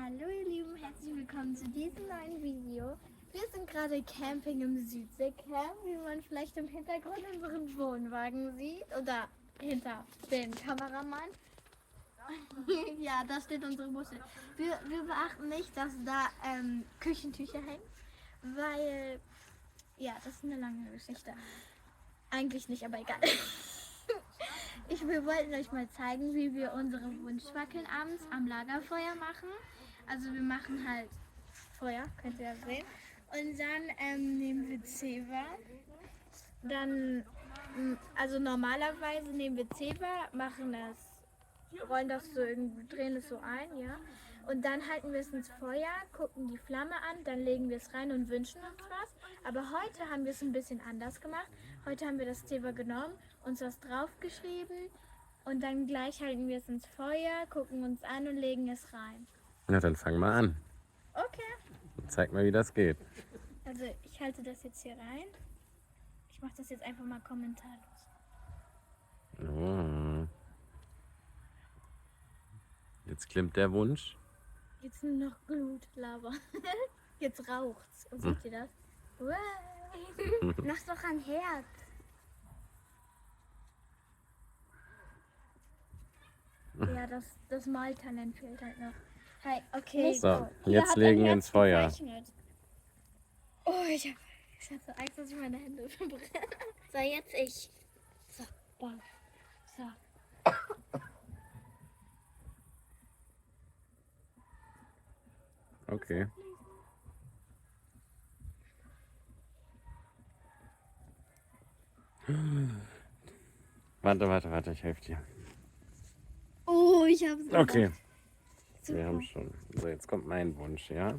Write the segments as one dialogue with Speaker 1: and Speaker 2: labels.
Speaker 1: Hallo ihr Lieben, herzlich willkommen zu diesem neuen Video. Wir sind gerade Camping im Südseecamp, wie man vielleicht im Hintergrund unseren Wohnwagen sieht oder hinter dem Kameramann. Ja, da steht unsere Muschel. Wir beachten nicht, dass da Küchentücher hängen, weil, ja, das ist eine lange Geschichte. Eigentlich nicht, aber egal. Wir wollten euch mal zeigen, wie wir unsere Wunschwackeln abends am Lagerfeuer machen. Also wir machen halt Feuer, könnt ihr ja sehen. Und dann nehmen wir Zewa. Dann, also normalerweise nehmen wir Zewa, rollen das so irgendwie, drehen es so ein, ja. Und dann halten wir es ins Feuer, gucken die Flamme an, dann legen wir es rein und wünschen uns was. Aber heute haben wir es ein bisschen anders gemacht. Heute haben wir das Zewa genommen, uns was draufgeschrieben und dann gleich halten wir es ins Feuer, gucken uns an und legen es rein.
Speaker 2: Na, dann fang mal an.
Speaker 1: Okay.
Speaker 2: Und zeig mal, wie das geht.
Speaker 1: Also ich halte das jetzt hier rein. Ich mache das jetzt einfach mal kommentarlos.
Speaker 2: Oh. Jetzt klimmt der Wunsch.
Speaker 1: Jetzt nur noch Glut, Lava. Jetzt raucht's. Und seht ihr das? Wow. Mach doch ein Herz. Ja, das Maltalent fehlt halt noch. Hey, okay.
Speaker 2: So,
Speaker 1: Hier
Speaker 2: jetzt
Speaker 1: hat
Speaker 2: legen
Speaker 1: ein
Speaker 2: wir
Speaker 1: Herz
Speaker 2: ins Feuer.
Speaker 1: gezeichnet. Oh, ich hab so Angst, dass ich meine Hände verbrenne. So, jetzt ich. So, bam. So.
Speaker 2: Okay. Warte, ich helfe dir.
Speaker 1: Oh, ich hab's gemacht.
Speaker 2: Okay,
Speaker 1: Super.
Speaker 2: wir haben schon. So, jetzt kommt mein Wunsch, ja?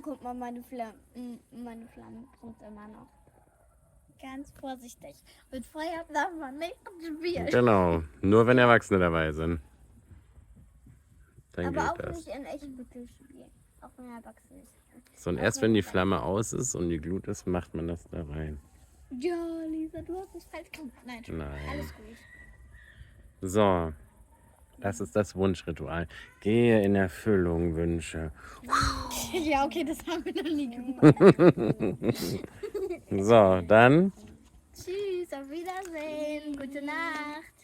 Speaker 1: Guck mal, meine Flamme brennt immer noch. Ganz vorsichtig. Mit Feuer darf man nicht spielen.
Speaker 2: Genau, nur wenn Erwachsene dabei sind. Dann
Speaker 1: Aber auch
Speaker 2: geht das.
Speaker 1: nicht in echt wirklich spielen. Auch wenn Erwachsene nicht.
Speaker 2: So, und erst wenn die Flamme aus ist und die Glut ist, macht man das da rein.
Speaker 1: Ja, Lisa, du hast es falsch gemacht. Nein,
Speaker 2: Nein.
Speaker 1: alles gut.
Speaker 2: So, das ist das Wunschritual. Gehe in Erfüllung, Wünsche.
Speaker 1: Ja, okay, das haben wir noch nie gemacht.
Speaker 2: So, dann
Speaker 1: Tschüss, auf Wiedersehen. Gute Nacht.